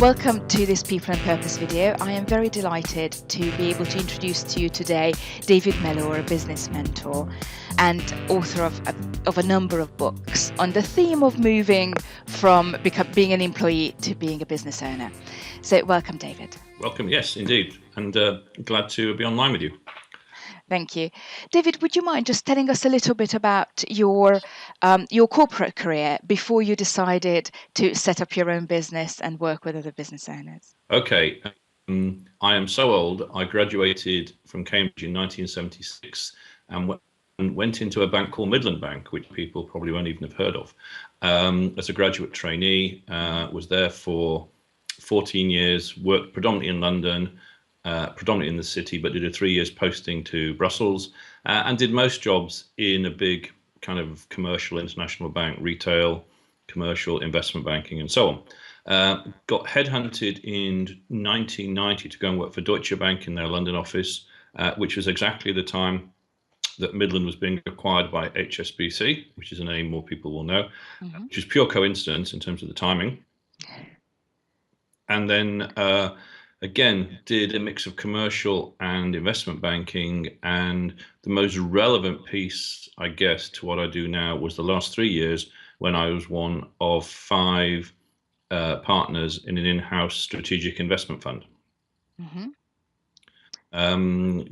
Welcome to this People and Purpose video. I am very delighted to be able to introduce to you today David Mellor, a business mentor and author of a number of books on the theme of moving from being an employee to being a business owner. So welcome, David. Welcome, yes, indeed, and glad to be online with you. Thank you. David, would you mind just telling us a little bit about your corporate career before you decided to set up your own business and work with other business owners? Okay, I am so old. I graduated from Cambridge in 1976 and went into a bank called Midland Bank, which people probably won't even have heard of, as a graduate trainee. Was there for 14 years, worked predominantly in London, predominantly in the city, but did a 3 years posting to Brussels, and did most jobs in a big kind of commercial international bank, retail, commercial, investment banking, and so on. Got headhunted in 1990 to go and work for Deutsche Bank in their London office, which was exactly the time that Midland was being acquired by HSBC, which is a name more people will know, which is pure coincidence in terms of the timing. And then again, did a mix of commercial and investment banking. And the most relevant piece, I guess, to what I do now was the last 3 years when I was one of 5 partners in an in-house strategic investment fund.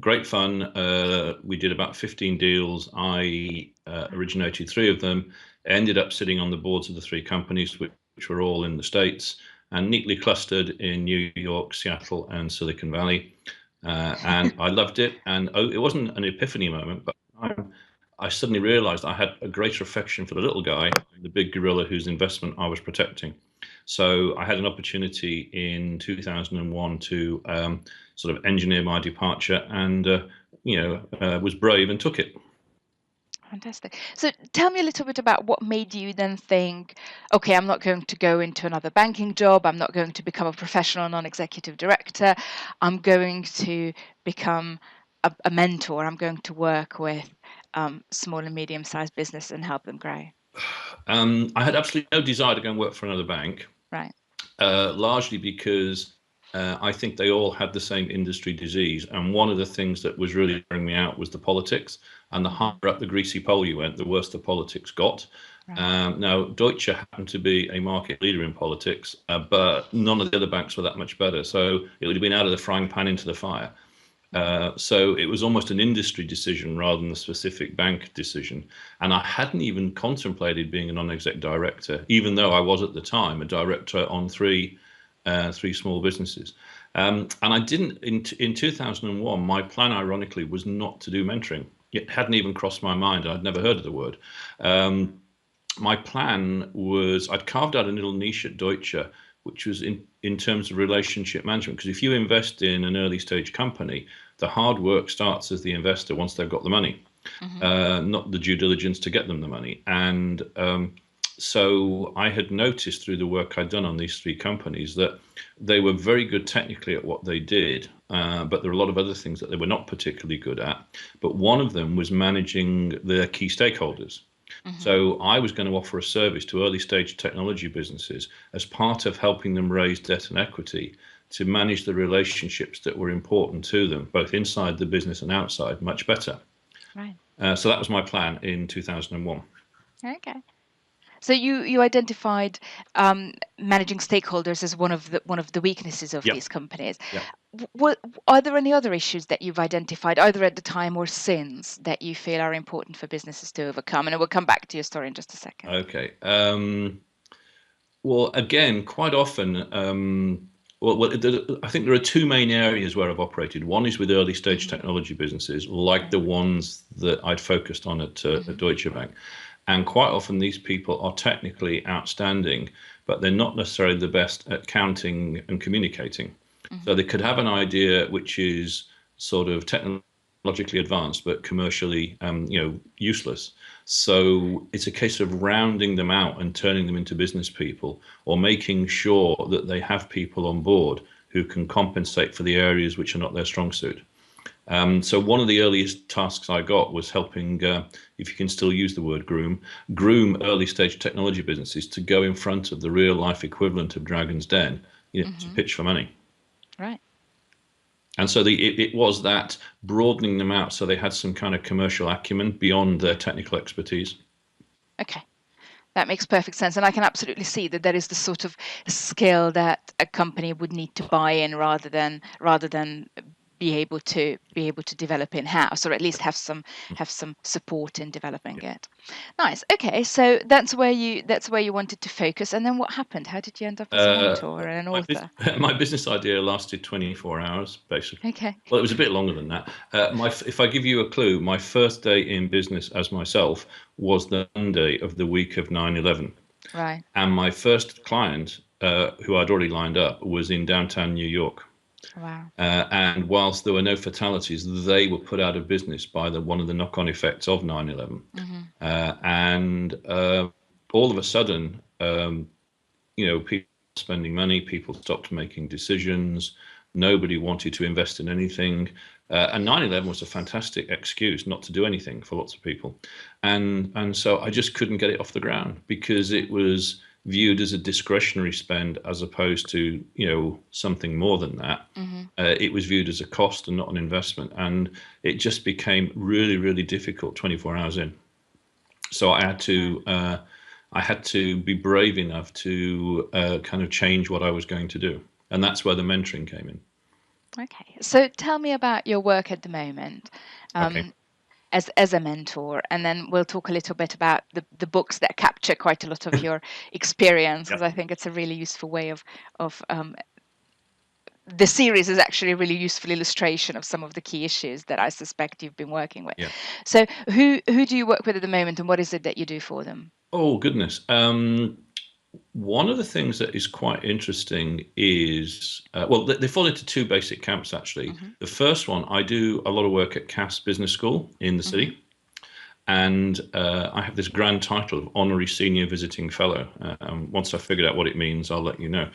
Great fun. We did about 15 deals. I originated 3 of them, ended up sitting on the boards of the 3 companies, which were all in the States, and neatly clustered in New York, Seattle, and Silicon Valley. And I loved it. And it wasn't an epiphany moment, but I suddenly realized I had a greater affection for the little guy, the big gorilla whose investment I was protecting. So I had an opportunity in 2001 to sort of engineer my departure, and was brave and took it. Fantastic. So tell me a little bit about what made you then think, okay, I'm not going to go into another banking job. I'm not going to become a professional non-executive director. I'm going to become a mentor. I'm going to work with small and medium-sized business and help them grow. I had absolutely no desire to go and work for another bank. Right. Largely because I think they all had the same industry disease. And one of the things that was really wearing me out was the politics. And the higher up the greasy pole you went, the worse the politics got. Right. Now, Deutsche happened to be a market leader in politics, but none of the other banks were that much better. So it would have been out of the frying pan into the fire. So it was almost an industry decision rather than a specific bank decision. And I hadn't even contemplated being a non-exec director, even though I was at the time a director on 3 small businesses. And I didn't, in 2001, my plan, ironically, was not to do mentoring. It hadn't even crossed my mind. I'd never heard of the word. My plan was, I'd carved out a little niche at Deutsche, which was in terms of relationship management. Because if you invest in an early stage company, the hard work starts as the investor once they've got the money, not the due diligence to get them the money. And so I had noticed through the work I'd done on these 3 companies that they were very good technically at what they did, but there were a lot of other things that they were not particularly good at. But one of them was managing their key stakeholders. So I was going to offer a service to early stage technology businesses as part of helping them raise debt and equity to manage the relationships that were important to them, both inside the business and outside, much better. Right. So that was my plan in 2001. Okay. So you identified managing stakeholders as one of the weaknesses of these companies. What are there any other issues that you've identified, either at the time or since, that you feel are important for businesses to overcome? And we'll come back to your story in just a second. Okay. Well, again, quite often, I think there are 2 main areas where I've operated. One is with early stage technology businesses, like the ones that I'd focused on at Deutsche Bank. And quite often these people are technically outstanding, but they're not necessarily the best at counting and communicating. So they could have an idea which is sort of technologically advanced, but commercially, useless. So it's a case of rounding them out and turning them into business people, or making sure that they have people on board who can compensate for the areas which are not their strong suit. So one of the earliest tasks I got was helping, if you can still use the word groom early stage technology businesses to go in front of the real life equivalent of Dragon's Den, to pitch for money. Right. And so it was that broadening them out so they had some kind of commercial acumen beyond their technical expertise. Okay. That makes perfect sense. And I can absolutely see that there is the sort of skill that a company would need to buy in rather than be able to develop in-house, or at least have some support in developing it. Nice. Okay, so that's where you wanted to focus. And then what happened? How did you end up as a Uh, mentor and an my, author? my business idea lasted 24 hours, basically. Okay. Well, it was a bit longer than that. If I give you a clue, my first day in business as myself was the Monday of the week of 9/11. Right. And my first client, who I'd already lined up, was in downtown New York. Wow. And whilst there were no fatalities, they were put out of business by one of the knock-on effects of 9/11. And all of a sudden, people spending money, people stopped making decisions. Nobody wanted to invest in anything. And 9/11 was a fantastic excuse not to do anything for lots of people. And so I just couldn't get it off the ground because it was viewed as a discretionary spend as opposed to, something more than that. It was viewed as a cost and not an investment. And it just became really, really difficult 24 hours in. So I had to be brave enough to kind of change what I was going to do. And that's where the mentoring came in. Okay. So tell me about your work at the moment. Okay. Um, as a mentor, and then we'll talk a little bit about the books that capture quite a lot of your experience, because Yeah. I think it's a really useful way of the series is actually a really useful illustration of some of the key issues that I suspect you've been working with. Yeah. So who do you work with at the moment, and what is it that you do for them? Oh, goodness. One of the things that is quite interesting is, well, they fall into two basic camps, actually. Hmm. The first one, I do a lot of work at Cass Business School in the Hmm. city. And I have this grand title of Honorary Senior Visiting Fellow. Once I figured out what it means, I'll let you know.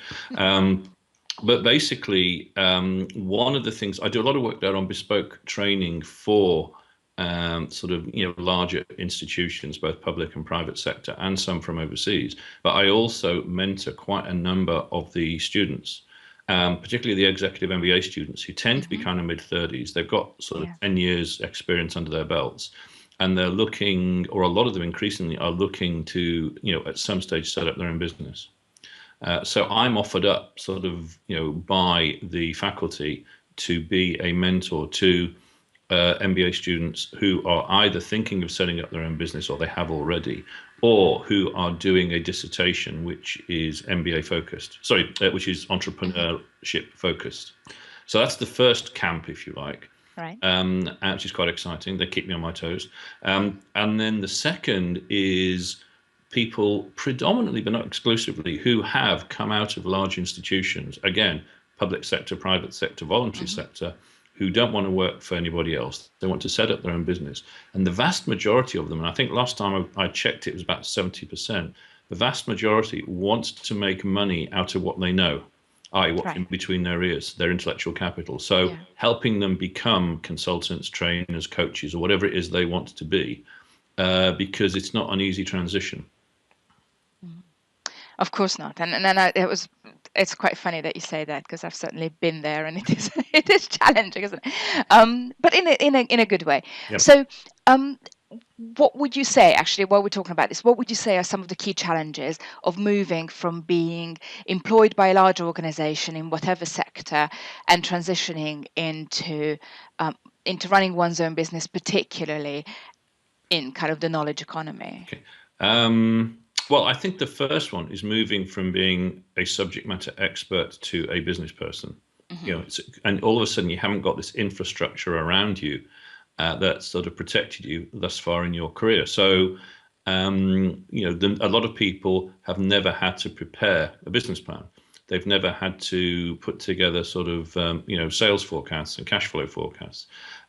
But basically, one of the things I do a lot of work there on bespoke training for sort of larger institutions, both public and private sector, and some from overseas. But I also mentor quite a number of the students, particularly the executive MBA students, who tend to be Hmm. kind of mid-30s. They've got sort of Yeah. 10 years experience under their belts. And they're looking, or a lot of them increasingly are looking to, at some stage set up their own business. So I'm offered up sort of, by the faculty to be a mentor to MBA students who are either thinking of setting up their own business or they have already, or who are doing a dissertation which is MBA focused, which is Hmm. entrepreneurship focused. So that's the first camp, if you like, Right. which is quite exciting. They keep me on my toes. And then the second is people predominantly, but not exclusively, who have come out of large institutions, again, public sector, private sector, voluntary Hmm. sector, who don't want to work for anybody else. They want to set up their own business. And the vast majority of them, and I think last time I checked, it was about 70%, the vast majority want to make money out of what they know, i.e., what's Right. in between their ears, their intellectual capital. So Yeah. helping them become consultants, trainers, coaches, or whatever it is they want to be, because it's not an easy transition. Mhm. Of course not. And then it's quite funny that you say that, because I've certainly been there, and it is it is challenging, isn't it? But in a good way. Yep. So, um, what would you say, actually, while we're talking about this, what would you say are some of the key challenges of moving from being employed by a large organization in whatever sector and transitioning um, into running one's own business, particularly in kind of the knowledge economy? Okay. Well, I think the first one is moving from being a subject matter expert to a business person. Hmm. And all of a sudden you haven't got this infrastructure around you that sort of protected you thus far in your career. So, a lot of people have never had to prepare a business plan. They've never had to put together sort of, sales forecasts and cash flow forecasts.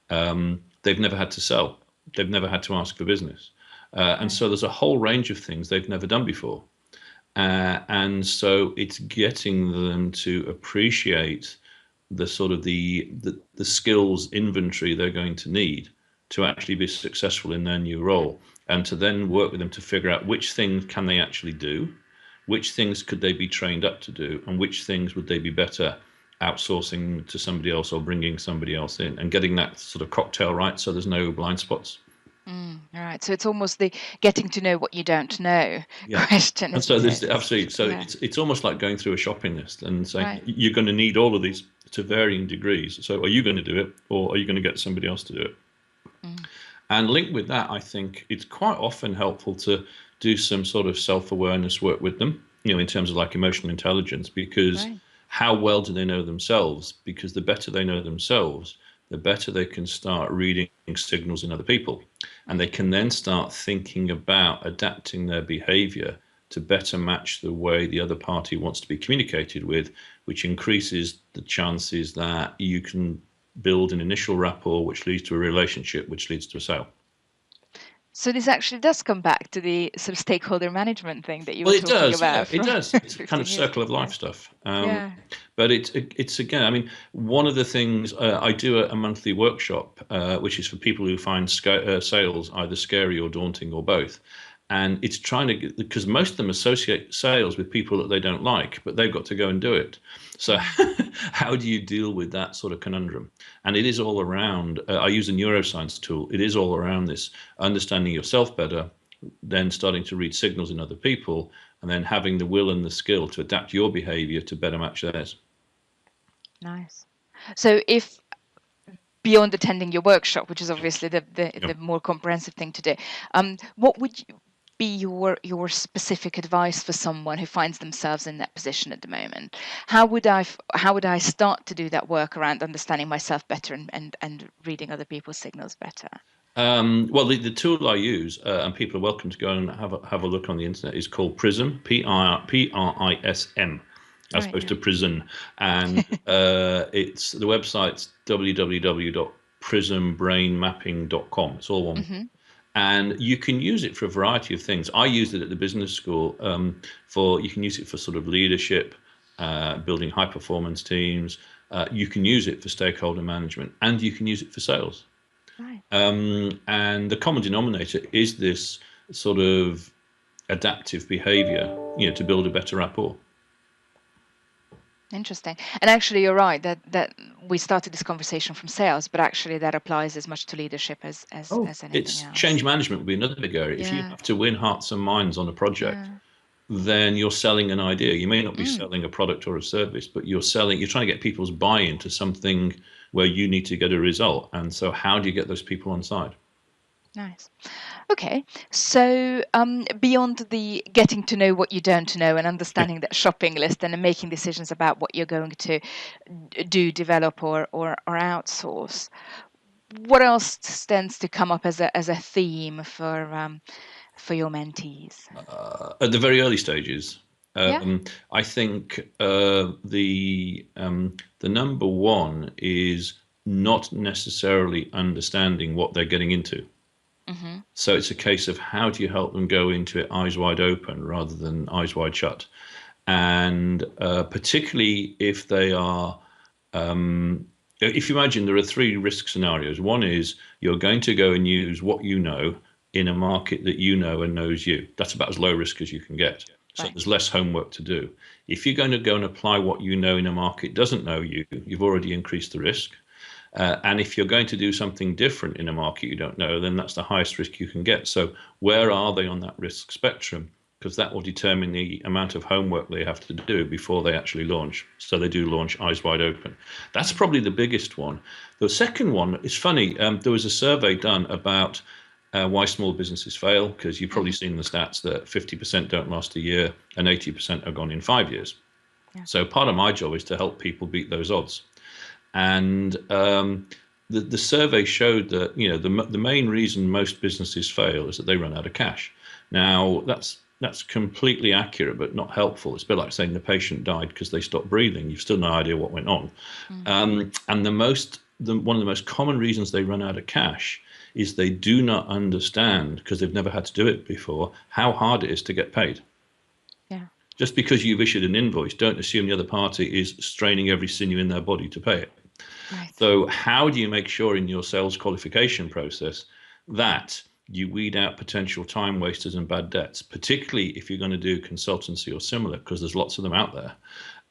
They've never had to sell. They've never had to ask for business. And Right. so there's a whole range of things they've never done before. And so it's getting them to appreciate the sort of the skills inventory they're going to need to actually be successful in their new role, and to then work with them to figure out which things can they actually do, which things could they be trained up to do, and which things would they be better outsourcing to somebody else or bringing somebody else in, and getting that sort of cocktail right so there's no blind spots. All right. So it's almost the getting to know what you don't know Yeah. question, And so isn't there's it? absolutely, so Yeah. it's almost like going through a shopping list and saying Right. you're going to need all of these to varying degrees. So are you going to do it, or are you going to get somebody else to do it? Mm. And linked with that, I think it's quite often helpful to do some sort of self-awareness work with them, in terms of like emotional intelligence, because Right. how well do they know themselves? Because the better they know themselves, the better they can start reading signals in other people. And they can then start thinking about adapting their behavior to better match the way the other party wants to be communicated with, which increases the chances that you can build an initial rapport, which leads to a relationship, which leads to a sale. So this actually does come back to the sort of stakeholder management thing that you were Well, it talking does, yeah, about it from does. It's kind of 15 years circle ago. of Yeah. life stuff. Yeah. But it's again, I mean, one of the things I do a monthly workshop, which is for people who find sales either scary or daunting or both. And it's trying to get, because most of them associate sales with people that they don't like, but they've got to go and do it. So Mm. how do you deal with that sort of conundrum? And it is all around, I use a neuroscience tool. It is all around this understanding yourself better, then starting to read signals in other people, and then having the will and the skill to adapt your behavior to better match theirs. Nice. So if beyond attending your workshop, which is Yep. obviously the Yep. the more comprehensive thing to do, what would be your specific advice for someone who finds themselves in that position at the moment? How would I start to do that work around understanding myself better and reading other people's signals better? Well, the tool I use, and people are welcome to go and have a look on the internet, is called Prism, Prism, as Right. opposed Yeah. to prison. And it's the website's www.prismbrainmapping.com. It's all one word. Hmm. And you can use it for a variety of things. I used it at the business school for you can use it for sort of leadership, building high performance teams. You can use it for stakeholder management, and you can use it for sales. Right. And the common denominator is this sort of adaptive behavior, to build a better rapport. Interesting. And actually, you're right that we started this conversation from sales, but actually that applies as much to leadership Oh, as anything it's else. change management would be another big area. If you Yeah. have to win hearts and minds on a project, Yeah. then you're selling an idea. You may not be Mm. selling a product or a service, but you're trying to get people's buy-in to something where you need to get a result. And so how do you get those people on side? Nice. Okay. So beyond the getting to know what you don't know and Yeah. understanding that shopping list and then making decisions about what you're going to do, develop, or outsource, what else tends to come up as a theme for your mentees? At the very early stages, Yeah. I think the number one is not necessarily understanding what they're getting into. Hmm. So it's a case of how do you help them go into it eyes wide open rather than eyes wide shut, and particularly if they are. If you imagine there are three risk scenarios. One is you're going to go and use what you know in a market that you know and knows you. That's about as low risk as you can get. So Right. there's less homework to do. If you're going to go and apply what you know in a market that doesn't know you, you've already increased the risk. And if you're going to do something different in a market you don't know, then that's the highest risk you can get. So where are they on that risk spectrum? Because that will determine the amount of homework they have to do before they actually launch. So they do launch eyes wide open. That's Mm. probably the biggest one. The second one is funny. There was a survey done about why small businesses fail, because you've probably Hmm. seen the stats that 50% don't last a year and 80% are gone in 5 years. Yeah. So part of my job is to help people beat those odds. And the survey showed that the main reason most businesses fail is that they run out of cash. Now that's completely accurate, but not helpful. It's a bit like saying the patient died because they stopped breathing. You've still no idea what went on. Mm. And one of the most common reasons they run out of cash is they do not understand, because they've never had to do it before, how hard it is to get paid. Yeah. Just because you've issued an invoice, don't assume the other party is straining every sinew in their body to pay it. Right. So how do you make sure in your sales qualification process that you weed out potential time wasters and bad debts, particularly if you're going to do consultancy or similar, because there's lots of them out there.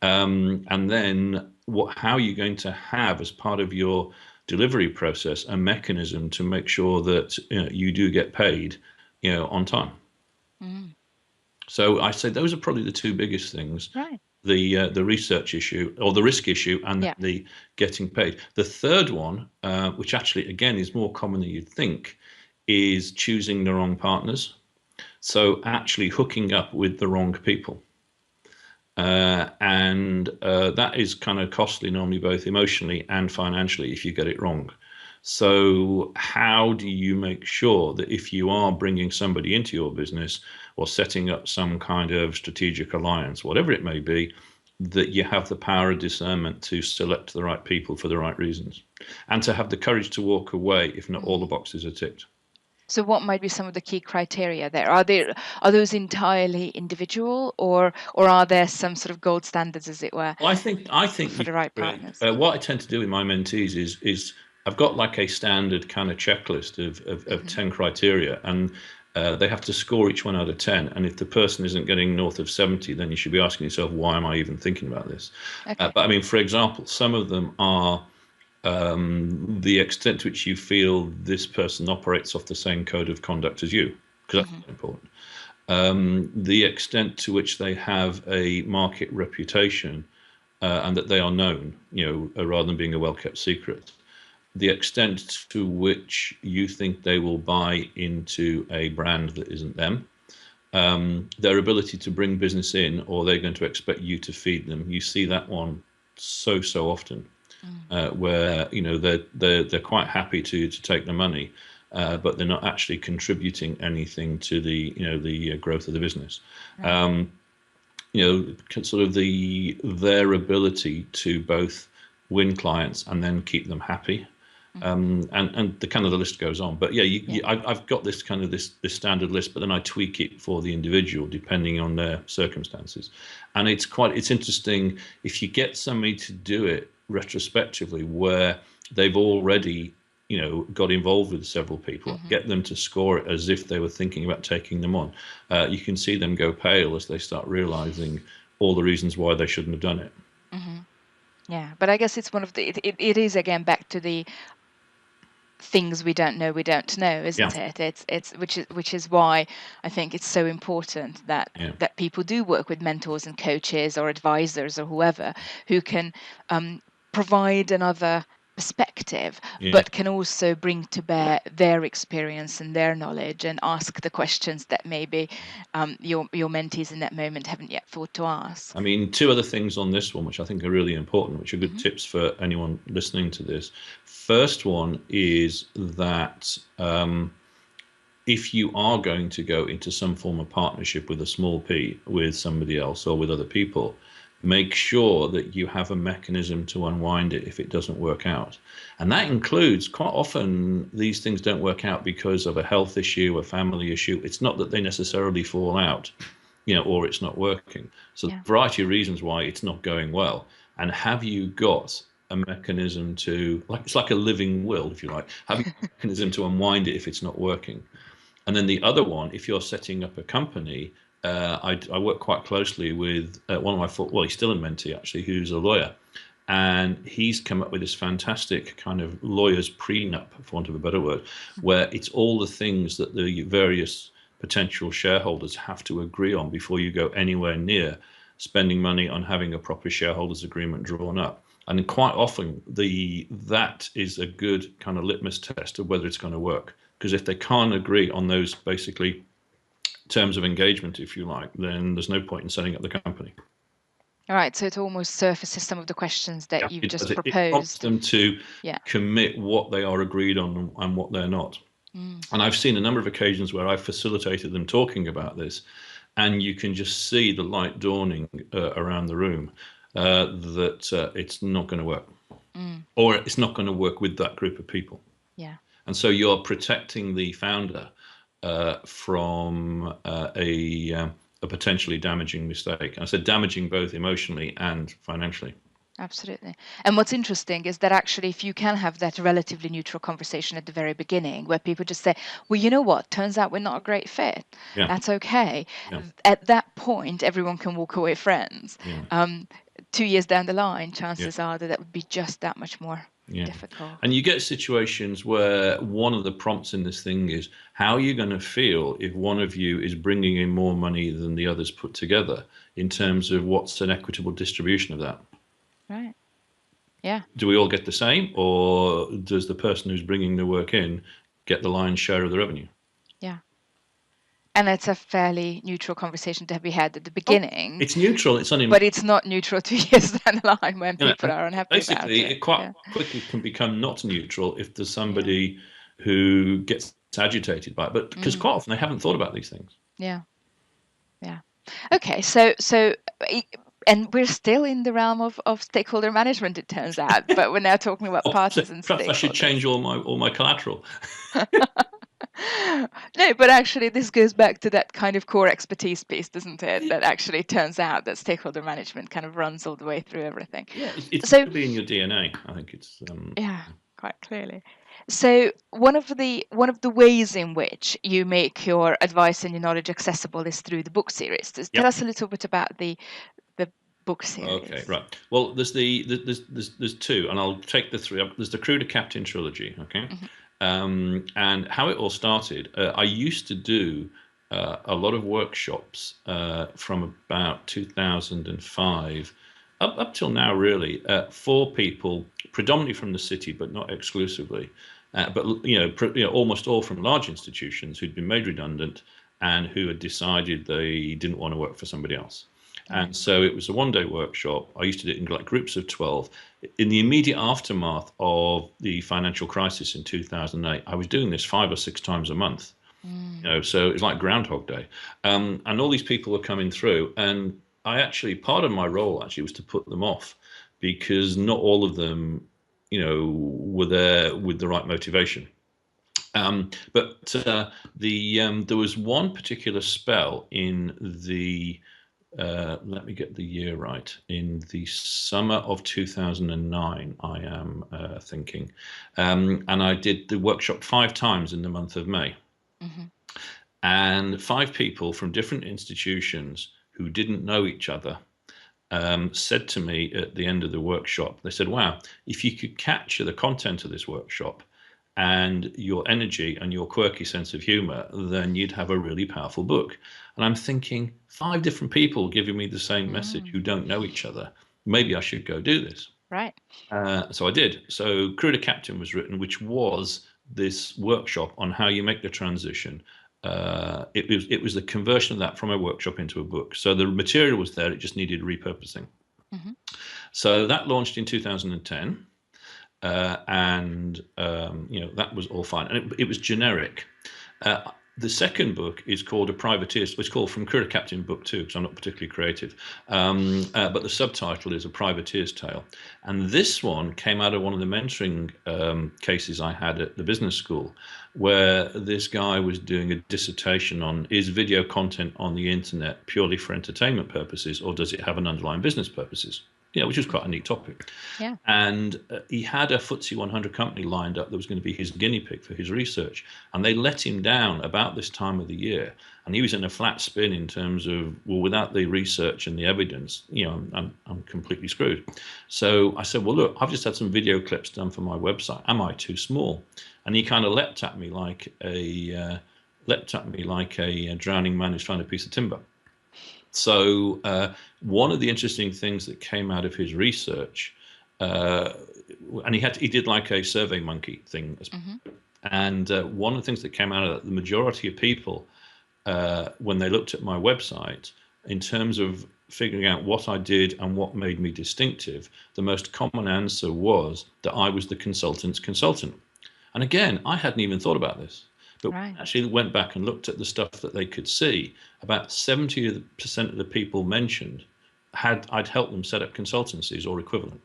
And then how are you going to have, as part of your delivery process, a mechanism to make sure that you do get paid on time? Mm. So I say those are probably the two biggest things: Right. the research issue or the risk issue, and Yeah. the getting paid. The third one, which actually again is more common than you'd think, is choosing the wrong partners. So actually hooking up with the wrong people. And that is kind of costly, normally, both emotionally and financially, if you get it wrong. So how do you make sure that if you are bringing somebody into your business or setting up some kind of strategic alliance, whatever it may be, that you have the power of discernment to select the right people for the right reasons, and to have the courage to walk away if not all the boxes are ticked? So what might be some of the key criteria there? Are those entirely individual, or are there some sort of gold standards, as it were, Well, I think for you the right create, partners? what I tend to do with my mentees is I've got like a standard kind of checklist of Hmm. 10 criteria, and they have to score each one out of 10. And if the person isn't getting north of 70, then you should be asking yourself, why am I even thinking about this? Okay. But I mean, for example, some of them are the extent to which you feel this person operates off the same code of conduct as you, because Hmm. that's important. The extent to which they have a market reputation, and that they are known, rather than being a well-kept secret. The extent to which you think they will buy into a brand that isn't them. Their ability to bring business in, or they're going to expect you to feed them. You see that one so often, Mm. where they're quite happy to take the money, but they're not actually contributing anything to the growth of the business. Right. Um, sort of their ability to both win clients and then keep them happy. Hmm. And the kind of the list goes on. But yeah, Yeah. I've got this kind of this standard list, but then I tweak it for the individual depending on their circumstances. And it's interesting if you get somebody to do it retrospectively, where they've already got involved with several people, Hmm. get them to score it as if they were thinking about taking them on. You can see them go pale as they start realizing all the reasons why they shouldn't have done it. Hmm. Yeah, but I guess it's one of it is again back to the things we don't know, Yeah, isn't it? It's which is why I think it's so important that yeah. people do work with mentors and coaches or advisors or whoever who can um, provide another perspective, Yeah. but can also bring to bear their experience and their knowledge and ask the questions that maybe your mentees in that moment haven't yet thought to ask. I mean, two other things on this one, which I think are really important, which are good Hmm. tips for anyone listening to this. First one is that if you are going to go into some form of partnership with a small p with somebody else or with other people, make sure that you have a mechanism to unwind it if it doesn't work out. And that includes, quite often these things don't work out because of a health issue, a family issue. It's not that they necessarily fall out, or it's not working. So Yeah. a variety of reasons why it's not going well. And have you got a mechanism to, like, it's like a living will, if you like, have you got a mechanism to unwind it if it's not working? And then the other one, if you're setting up a company, I work quite closely with one of well, he's still a mentee actually, who's a lawyer. And he's come up with this fantastic kind of lawyer's prenup, for want of a better word, where it's all the things that the various potential shareholders have to agree on before you go anywhere near spending money on having a proper shareholders agreement drawn up. And quite often, that is a good kind of litmus test of whether it's going to work. Because if they can't agree on those basically terms of engagement, if you like, then there's no point in setting up the company. All right, so it almost surfaces some of the questions Yeah, that you've it does. just It prompts proposed. them to Yeah. commit what they are agreed on and what they're not. Mm. And I've seen a number of occasions where I've facilitated them talking about this, and you can just see the light dawning around the room, that it's not going to work, Mm. or it's not going to work with that group of people. Yeah. And so you're protecting the founder from a potentially damaging mistake. And I said damaging both emotionally and financially. Absolutely. And what's interesting is that actually, if you can have that relatively neutral conversation at the very beginning, where people just say, well, you know what, turns out we're not a great fit. Yeah, That's okay. yeah, At that point, everyone can walk away friends. yeah, 2 years down the line, yeah, chances are that that would be just that much more yeah. And difficult. you get situations where one of the prompts in this thing is, how are you going to feel if one of you is bringing in more money than the others put together, in terms of what's an equitable distribution of that? Right. Yeah. Do we all get the same, or does the person who's bringing the work in get the lion's share of the revenue? Yeah. And it's a fairly neutral conversation to be had at the Oh, beginning, it's neutral. It's but it's not neutral 2 years down the line when people and are unhappy about basically, it. it quite Yeah. quickly can become not neutral if there's Yeah. somebody who gets agitated by it. But because Mm. quite often they haven't thought about these things. Yeah. Yeah. Okay. I- and we're still in the realm of stakeholder management, it turns out, but we're now talking about Or parties and perhaps I should stakeholders. change all my collateral. No, but actually, this goes back to that kind of core expertise piece, doesn't it? Yeah, That actually turns out that stakeholder management kind of runs all the way through everything. yeah, it's So, got to be in your DNA. I think it's yeah, quite clearly. So, one of the ways in which you make your advice and your knowledge accessible is through the book series. Just tell yep. us a little bit about the book Okay, series. right. Well, there's two, and I'll take the three up. There's the Crew to Captain trilogy, okay, Hmm. and how it all started. I used to do a lot of workshops from about 2005 up till now, really, for people predominantly from the city, but not exclusively. But almost all from large institutions who'd been made redundant and who had decided they didn't want to work for somebody else. Right. And so it was a 1 day workshop. I used to do it in like groups of 12. In the immediate aftermath of the financial crisis in 2008, I was doing this 5 or 6 times a month. Mm. So it was like Groundhog Day. And all these people were coming through. And part of my role actually was to put them off, because not all of them, were there with the right motivation. But there was one particular spell in the let me get the year right. In the summer of 2009, I am thinking. And I did the workshop 5 times in the month of May. Hmm. And 5 people from different institutions who didn't know each other said to me at the end of the workshop, they said, wow, if you could capture the content of this workshop and your energy and your quirky sense of humor, then you'd have a really powerful book. And I'm thinking, 5 different people giving me the same message Mm. who don't know each other. Maybe I should go do this. Right. So I did. So Crew to Captain was written, which was this workshop on how you make the transition. It was the conversion of that from a workshop into a book. So the material was there; it just needed repurposing. Hmm. So that launched in 2010, and that was all fine, and it was generic. The second book is called A Privateer's. It's called From Crew to Captain Book Two, because I'm not particularly creative. But the subtitle is A Privateer's Tale. And this one came out of one of the mentoring cases I had at the business school, where this guy was doing a dissertation on, is video content on the internet purely for entertainment purposes, or does it have an underlying business purposes? Which was quite a neat topic. Yeah. And he had a FTSE 100 company lined up that was going to be his guinea pig for his research. And they let him down about this time of the year. And he was in a flat spin in terms of, well, without the research and the evidence, I'm completely screwed. So I said, well, look, I've just had some video clips done for my website. Am I too small? And he kind of leapt at me like a drowning man who's found a piece of timber. So one of the interesting things that came out of his research, and he did like a Survey Monkey thing, Hmm. and one of the things that came out of that, the majority of people, when they looked at my website, in terms of figuring out what I did and what made me distinctive, the most common answer was that I was the consultant's consultant. And again, I hadn't even thought about this. But Right. actually went back and looked at the stuff that they could see. About 70% of the people mentioned I'd helped them set up consultancies or equivalent.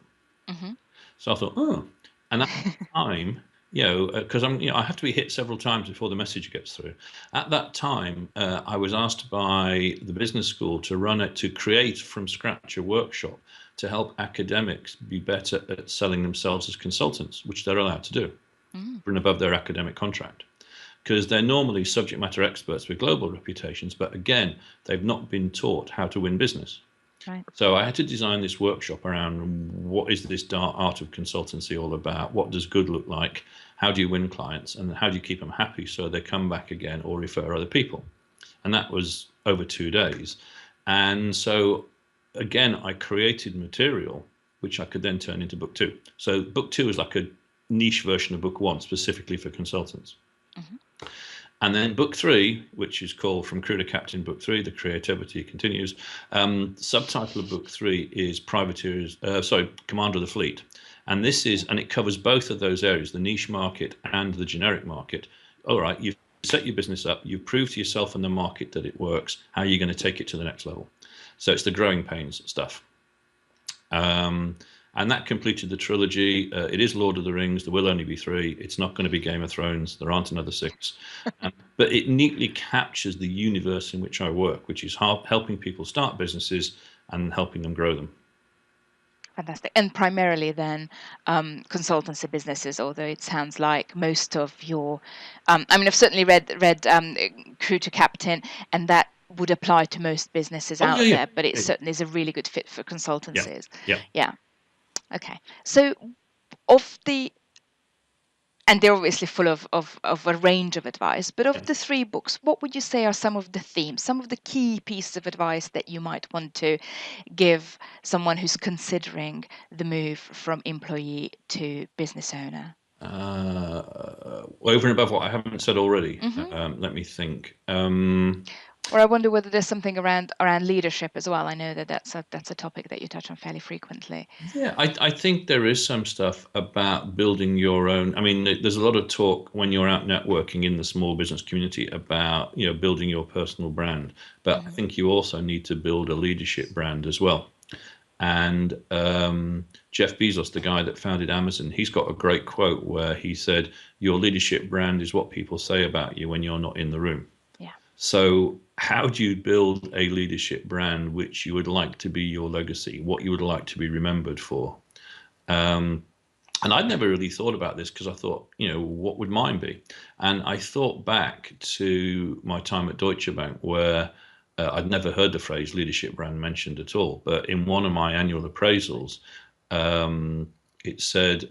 Hmm. So I thought, oh, and at the time, because I have to be hit several times before the message gets through. At that time, I was asked by the business school to create from scratch a workshop to help academics be better at selling themselves as consultants, which they're allowed to do, Mm, and above their academic contract. Because they're normally subject matter experts with global reputations, but again, they've not been taught how to win business. right. So I had to design this workshop around what is this art of consultancy all about? What does good look like? How do you win clients? And how do you keep them happy so they come back again or refer other people? And that was over 2 days. And so, again, I created material which I could then turn into book two. So book two is like a niche version of book one, specifically for consultants. Hmm. And then book three, which is called From Crew to Captain, book three, the creativity continues. Subtitle of book three is Commander of the Fleet. And it covers both of those areas, the niche market and the generic market. All right, you've set your business up, you've proved to yourself and the market that it works. How are you going to take it to the next level? So it's the growing pains stuff. And that completed the trilogy. It is Lord of the Rings. There will only be three. It's not going to be Game of Thrones. There aren't another six. But it neatly captures the universe in which I work, which is helping people start businesses and helping them grow them. Fantastic. And primarily then consultancy businesses, although it sounds like most of your, I mean, I've certainly read Crew to Captain, and that would apply to most businesses Oh, out yeah, there, but it yeah, certainly is a really good fit for yeah, consultancies. yeah. Yeah. Okay. So of the, and they're obviously full of a range of advice, but of Yeah. the three books, what would you say are some of the themes, some of the key pieces of advice that you might want to give someone who's considering the move from employee to business owner? Over and above what I haven't said already, Hmm. let me think. Or I wonder whether there's something around leadership as well. I know that that's a topic that you touch on fairly frequently. Yeah, I think there is some stuff about building your own. I mean, there's a lot of talk when you're out networking in the small business community about, building your personal brand. But I Hmm. think you also need to build a leadership brand as well. And Jeff Bezos, the guy that founded Amazon, he's got a great quote where he said, "Your leadership brand is what people say about you when you're not in the room." Yeah. So, how do you build a leadership brand which you would like to be your legacy, what you would like to be remembered for? Um, and I'd never really thought about this because I thought, what would mine be? And I thought back to my time at Deutsche Bank where I'd never heard the phrase leadership brand mentioned at all. But in one of my annual appraisals, um, it said,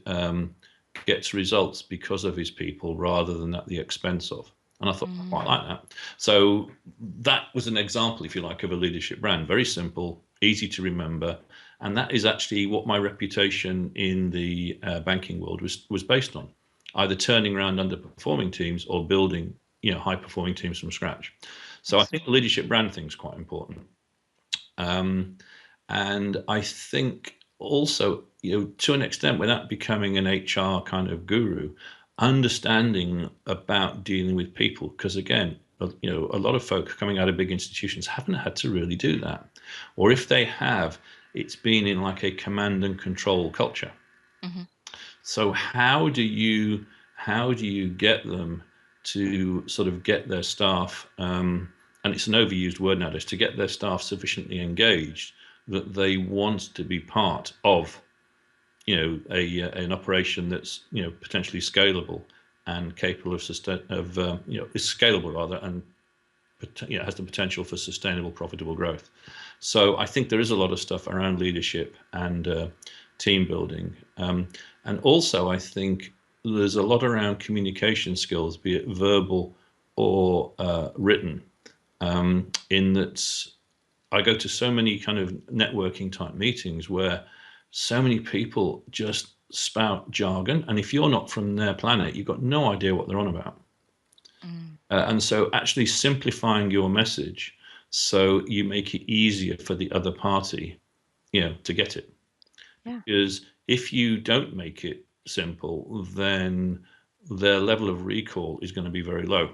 gets results because of his people rather than at the expense of. And I thought, I quite Mm. like that. So that was an example, if you like, of a leadership brand. Very simple, easy to remember. And that is actually what my reputation in the banking world was based on, either turning around underperforming teams or building high performing teams from scratch. So I think Excellent. the leadership brand thing is quite important. Um, and I think also, to an extent, without becoming an HR kind of guru, understanding about dealing with people, because again, a lot of folk coming out of big institutions haven't had to really do that, or if they have, it's been in like a command and control culture. Hmm. So how do you get them to sort of get their staff, and it's an overused word nowadays, to get their staff sufficiently engaged that they want to be part of, an operation that's potentially scalable and capable of is scalable rather, and has the potential for sustainable, profitable growth. So I think there is a lot of stuff around leadership and team building. And also, I think there's a lot around communication skills, be it verbal or written, in that I go to so many kind of networking type meetings where so many people just spout jargon. And if you're not from their planet, you've got no idea what they're on about. Mm. And so actually simplifying your message so you make it easier for the other party, to get it. Yeah. Because if you don't make it simple, then their level of recall is going to be very low.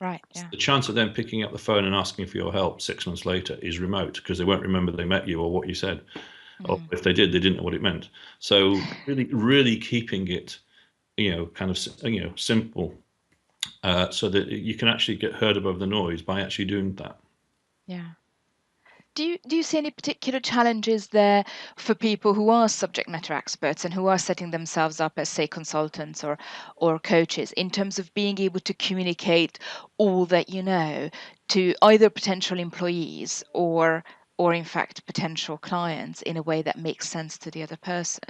Right. So Yeah. the chance of them picking up the phone and asking for your help 6 months later is remote because they won't remember they met you or what you said. Or Mm. if they did, they didn't know what it meant. So really, really keeping it kind of simple, so that you can actually get heard above the noise by actually doing that. Yeah. Do you see any particular challenges there for people who are subject matter experts and who are setting themselves up as, say, consultants or coaches, in terms of being able to communicate all that you know to either potential employees or in fact potential clients in a way that makes sense to the other person?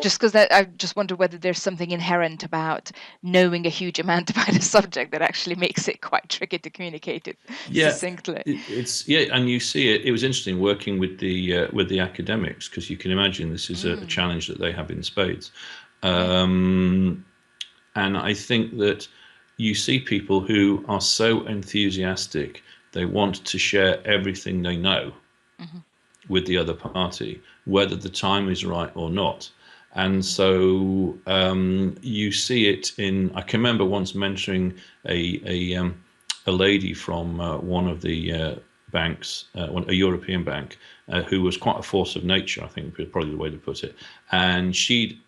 Just because I just wonder whether there's something inherent about knowing a huge amount about a subject that actually makes it quite tricky to communicate it Yeah, succinctly. it's and you see it. It was interesting working with the academics, because you can imagine this is a Mm, challenge that they have in spades. yeah. Um, and I think that you see people who are so enthusiastic, they want to share everything they know Hmm. with the other party, whether the time is right or not. And Hmm. so you see it in. I can remember once mentoring a lady from one of the banks, a European bank, who was quite a force of nature, I think is probably the way to put it. And she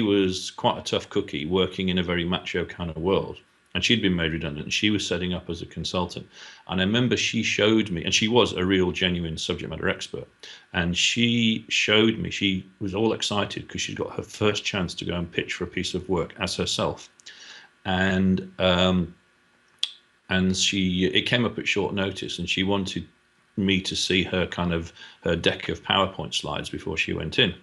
was quite a tough cookie, working in a very macho kind of world. And she'd been made redundant, and she was setting up as a consultant. And I remember she showed me, and she was a real genuine subject matter expert. And she showed me, she was all excited because she'd got her first chance to go and pitch for a piece of work as herself. And it came up at short notice, and she wanted me to see her deck of PowerPoint slides before she went in.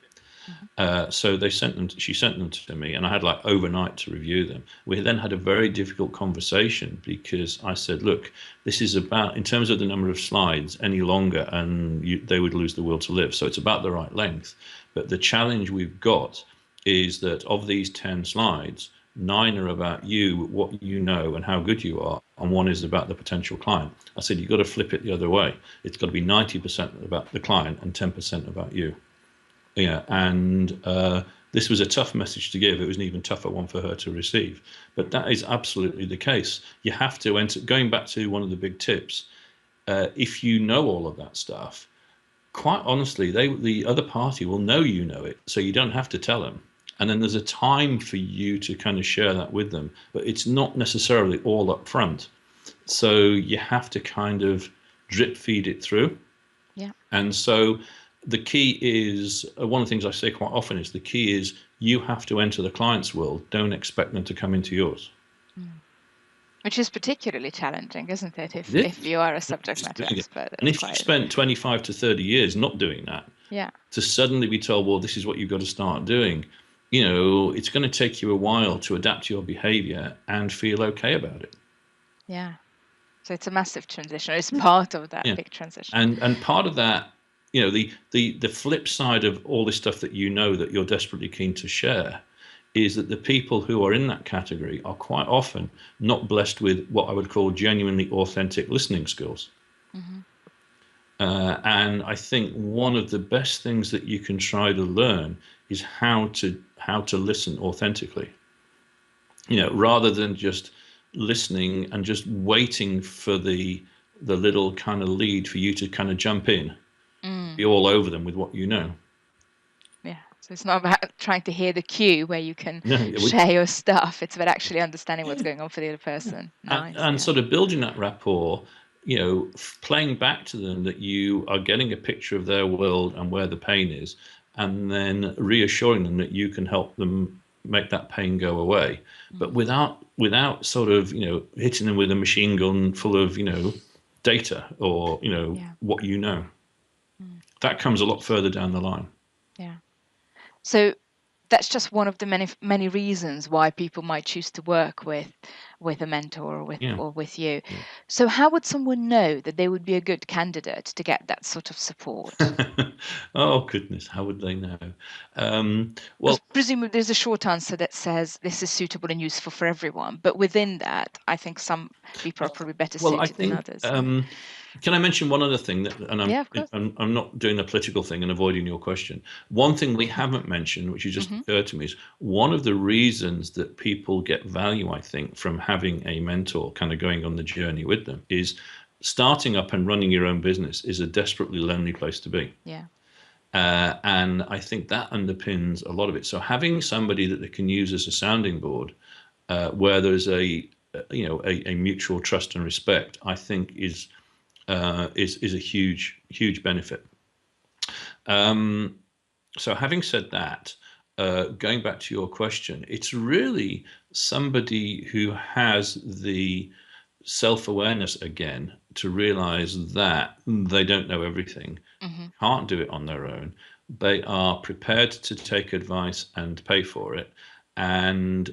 Hmm. So she sent them to me, and I had like overnight to review them. We then had a very difficult conversation, because I said, look, this is about, in terms of the number of slides, any longer and they would lose the will to live. So it's about the right length. But the challenge we've got is that of these 10 slides, 9 are about you, what you know and how good you are, and 1 is about the potential client. I said, you've got to flip it the other way. It's got to be 90% about the client and 10% about you. Yeah, and this was a tough message to give. It was an even tougher one for her to receive. But that is absolutely the case. You have to enter, going back to one of the big tips, if you know all of that stuff, quite honestly, the other party will know you know it, so you don't have to tell them. And then there's a time for you to kind of share that with them, but it's not necessarily all up front. So you have to kind of drip feed it through. Yeah. And so the key is, one of the things I say quite often is, the key is you have to enter the client's world. Don't expect them to come into yours. Mm. Which is particularly challenging, isn't it? If It if you are a subject is matter doing it. expert, And that's if you've quite. spent 25 to 30 years not doing that, Yeah. to suddenly be told, well, this is what you've got to start doing, it's going to take you a while to adapt your behavior and feel okay about it. Yeah. So it's a massive transition. It's part of that Yeah. big transition. And part of that, the flip side of all this stuff that that you're desperately keen to share, is that the people who are in that category are quite often not blessed with what I would call genuinely authentic listening skills. Hmm. And I think one of the best things that you can try to learn is how to listen authentically. Rather than just listening and just waiting for the little kind of lead for you to kind of jump in, Mm. be all over them with what you know. Yeah. So it's not about trying to hear the cue where you can No, share your stuff. It's about actually understanding what's yeah, going on for the other yeah. person. And, Nice. and Yeah. sort of building that rapport, playing back to them that you are getting a picture of their world and where the pain is, and then reassuring them that you can help them make that pain go away, but Mm. without sort of hitting them with a machine gun full of data, or Yeah. what Mm. that comes a lot Interesting. further down the line. Yeah. So that's just one of the many reasons why people might choose to work with a mentor Yeah, or with you. yeah. So how would someone know that they would be a good candidate to get that sort of support? Oh goodness, how would they know? Because Well, presumably there's a short answer that says this is suitable and useful for everyone, but within that, I think some people are probably better Well, I suited than think. others. Yeah. Can I mention one other thing that, and Yeah, of course. I'm not doing a political thing and avoiding your question. One thing we haven't mentioned, which has just Hmm. occurred to me, is one of the reasons that people get value, I think, from having a mentor kind of going on the journey with them, is starting up and running your own business is a desperately lonely place to be. Yeah. And I think that underpins a lot of it. So having somebody that they can use as a sounding board, where there's a mutual trust and respect, I think is a huge benefit. So having said that, going back to your question, it's really somebody who has the self-awareness again to realize that they don't know everything, Hmm. can't do it on their own. They are prepared to take advice and pay for it, and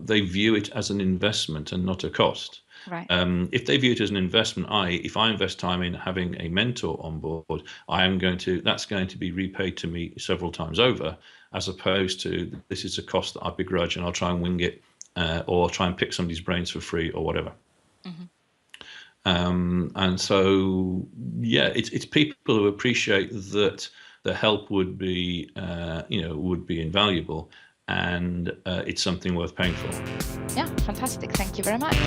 they view it as an investment and not a cost. Right. If they view it as an investment, if I invest time in having a mentor on board, that's going to be repaid to me several times over, as opposed to this is a cost that I begrudge and I'll try and wing it, or try and pick somebody's brains for free or whatever. Hmm. And so, yeah, it's people who appreciate that the help would be invaluable, and it's something worth paying for. Yeah, fantastic. Thank you very much.